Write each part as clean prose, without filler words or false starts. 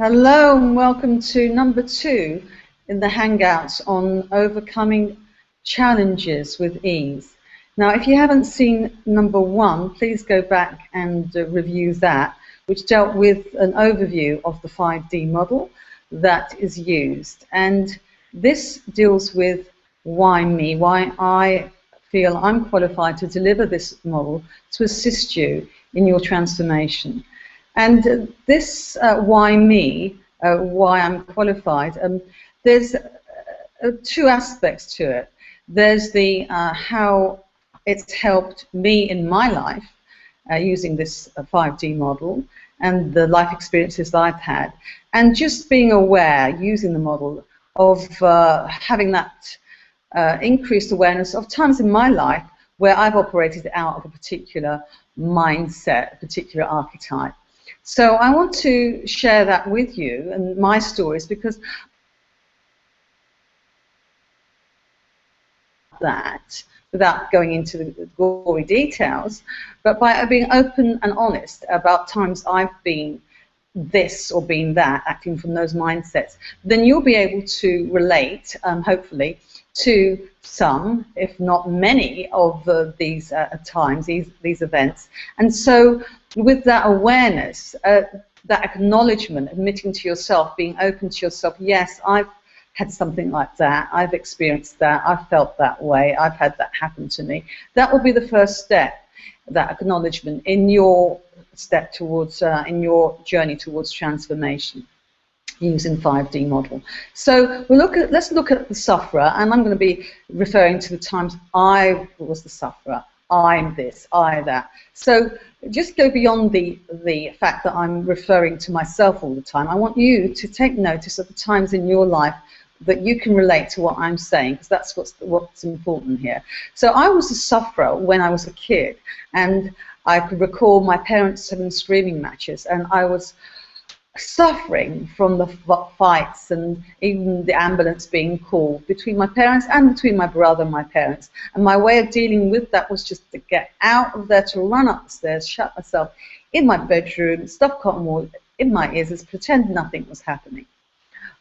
Hello and welcome to number 2 in the Hangouts on overcoming challenges with ease. Now, if you haven't seen number 1, please go back and review that, which dealt with an overview of the 5D model that is used. And this deals with why me, why I feel I'm qualified to deliver this model to assist you in your transformation. And this why me, why I'm qualified, there's 2 aspects to it. There's the how it's helped me in my life using this 5D model and the life experiences that I've had, and just being aware, using the model, of having that increased awareness of times in my life where I've operated out of a particular mindset, a particular archetype. So I want to share that with you and my stories, because that, without going into the gory details, but by being open and honest about times I've been this or been that, acting from those mindsets, then you'll be able to relate, hopefully, to some, if not many, of these times, these events. And so with that awareness, that acknowledgement, admitting to yourself, being open to yourself, yes, I've had something like that, I've experienced that, I've felt that way, I've had that happen to me. That will be the first step, that acknowledgement in your step towards, in your journey towards transformation using 5D model. So let's look at the sufferer, and I'm going to be referring to the times I was the sufferer. I'm this, I that. So just go beyond the fact that I'm referring to myself all the time. I want you to take notice of the times in your life that you can relate to what I'm saying, because that's what's important here. So I was a sufferer when I was a kid, and I could recall my parents having screaming matches, and I was suffering from the fights and even the ambulance being called between my parents and between my brother and my parents. And my way of dealing with that was just to get out of there, to run up the stairs, shut myself in my bedroom, stuff cotton wool in my ears, and pretend nothing was happening.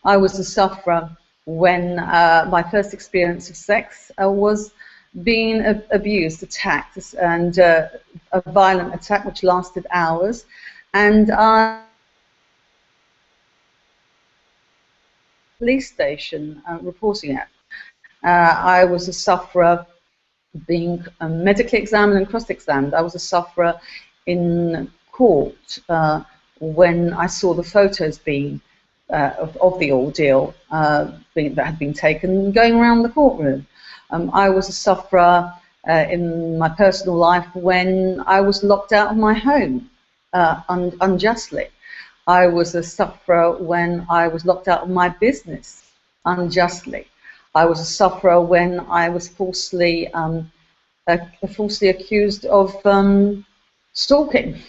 I was a sufferer when my first experience of sex was being abused, attacked, and a violent attack which lasted hours. And police station reporting it. I was a sufferer being medically examined and cross-examined. I was a sufferer in court when I saw the photos being of the ordeal that had been taken going around the courtroom. I was a sufferer in my personal life when I was locked out of my home unjustly. I was a sufferer when I was locked out of my business unjustly. I was a sufferer when I was falsely accused of stalking.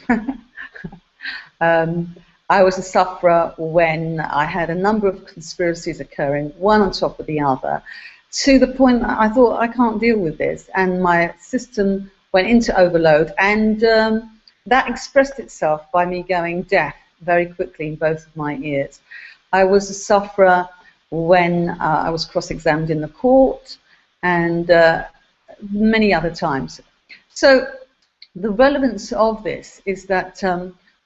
I was a sufferer when I had a number of conspiracies occurring, one on top of the other, to the point that I thought, I can't deal with this, and my system went into overload, and that expressed itself by me going deaf very quickly in both of my ears. I was a sufferer when I was cross-examined in the court, and many other times. So the relevance of this is that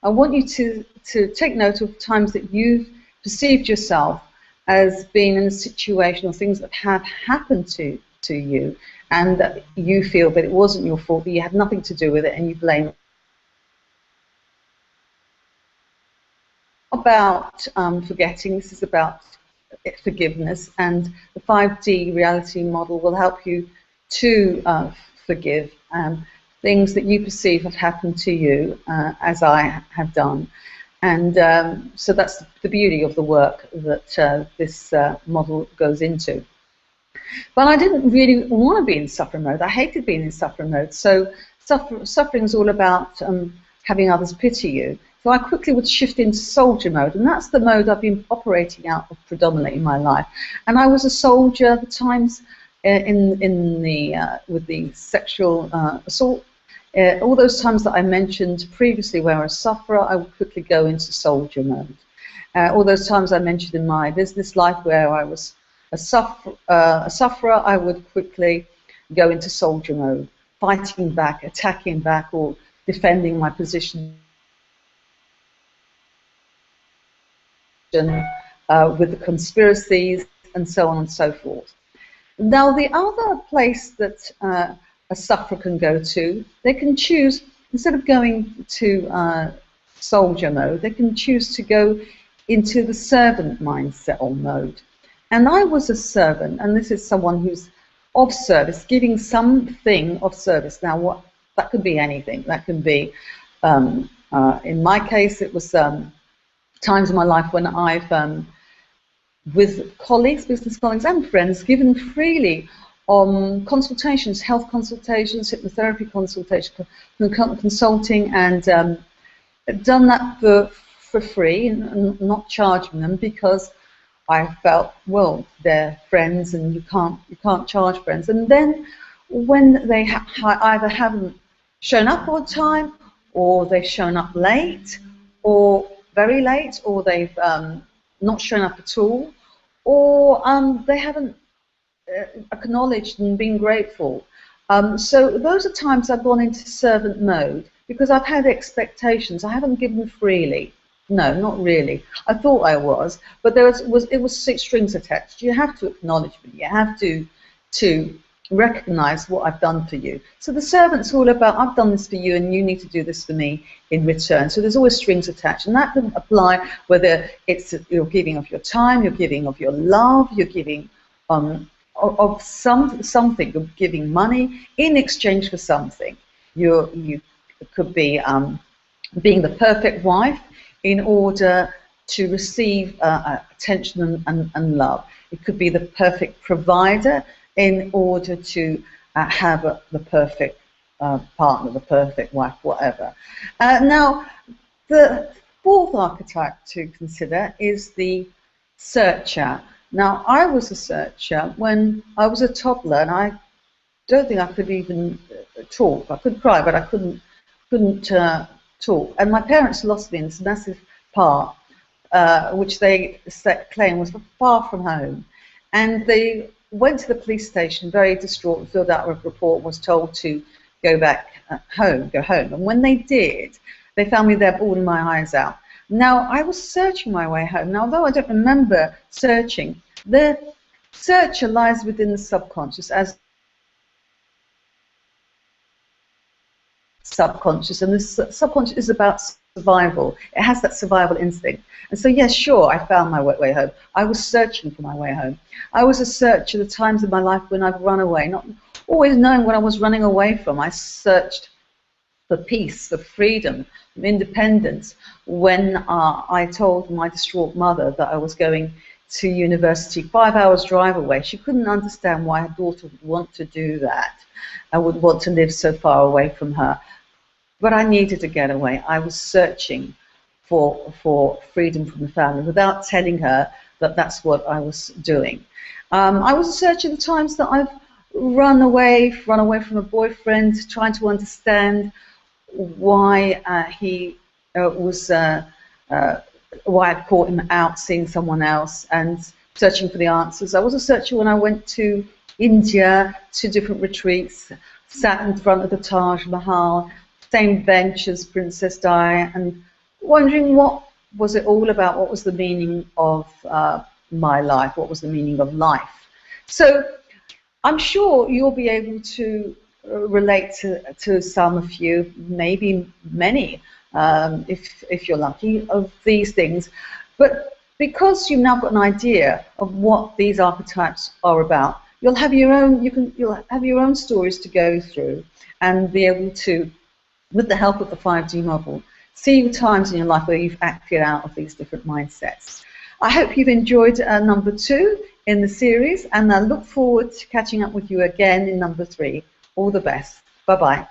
I want you to take note of times that you've perceived yourself as being in a situation or things that have happened to you, and that you feel that it wasn't your fault, that you had nothing to do with it, and you blame it. About forgetting, this is about forgiveness, and the 5D reality model will help you to forgive things that you perceive have happened to you, as I have done. And so that's the beauty of the work that this model goes into. But I didn't really want to be in suffer mode. I hated being in suffer mode. So suffering is all about having others pity you. So I quickly would shift into soldier mode, and that's the mode I've been operating out of predominantly in my life. And I was a soldier at the times with the sexual assault. All those times that I mentioned previously where I was a sufferer, I would quickly go into soldier mode. All those times I mentioned in my business life where I was a sufferer, I would quickly go into soldier mode, fighting back, attacking back, or defending my position with the conspiracies and so on and so forth. Now, the other place that a sufferer can go to, they can choose, instead of going to soldier mode, they can choose to go into the servant mindset or mode. And I was a servant, and this is someone who's of service, giving something of service. Now, what that could be anything. That could be, in my case, it was times in my life when I've, with colleagues, business colleagues and friends, given freely on consultations, health consultations, hypnotherapy consultations, consulting, and done that for free and not charging them, because I felt, well, they're friends and you can't charge friends. And then when they either haven't shown up on time, or they've shown up late, or very late, or they've not shown up at all, or they haven't acknowledged and been grateful. So those are times I've gone into servant mode, because I've had expectations. I haven't given freely. No, not really. I thought I was, but it was 6 strings attached. You have to acknowledge me. You have to recognize what I've done for you. So the servant's all about, I've done this for you and you need to do this for me in return. So there's always strings attached, and that can apply whether it's you're giving of your time, you're giving of your love, you're giving of something, you're giving money in exchange for something. You could be being the perfect wife in order to receive attention and love. It could be the perfect provider in order to have the perfect partner, the perfect wife, whatever. Now, the 4th archetype to consider is the searcher. Now, I was a searcher when I was a toddler, and I don't think I could even talk. I could cry, but I couldn't talk. And my parents lost me in this massive park, which they claim was far from home. And they went to the police station, very distraught, filled out a report, was told to go back home, go home. And when they did, they found me there bawling my eyes out. Now, I was searching my way home. Now, although I don't remember searching, the searcher lies within the subconscious as subconscious, and the subconscious is about survival. It has that survival instinct. And so, yes, sure, I found my way home. I was searching for my way home. I was a searcher at the times of my life when I've run away, not always knowing what I was running away from. I searched for peace, for freedom, for independence. When I told my distraught mother that I was going to university 5 hours drive away, she couldn't understand why her daughter would want to do that. I would want to live so far away from her. But I needed to get away. I was searching for freedom from the family without telling her that that's what I was doing. I was a searcher at the times that I've run away from a boyfriend, trying to understand why he was why I'd caught him out seeing someone else, and searching for the answers. I was a searcher when I went to India, to different retreats, sat in front of the Taj Mahal, same bench as Princess Di, and wondering what was it all about, what was the meaning of my life, what was the meaning of life. So I'm sure you'll be able to relate to some of you, maybe many, if you're lucky, of these things. But because you've now got an idea of what these archetypes are about, you'll have your own. You'll have your own stories to go through, and be able to, with the help of the 5D model, see times in your life where you've acted out of these different mindsets. I hope you've enjoyed number 2 in the series, and I look forward to catching up with you again in number 3. All the best. Bye-bye.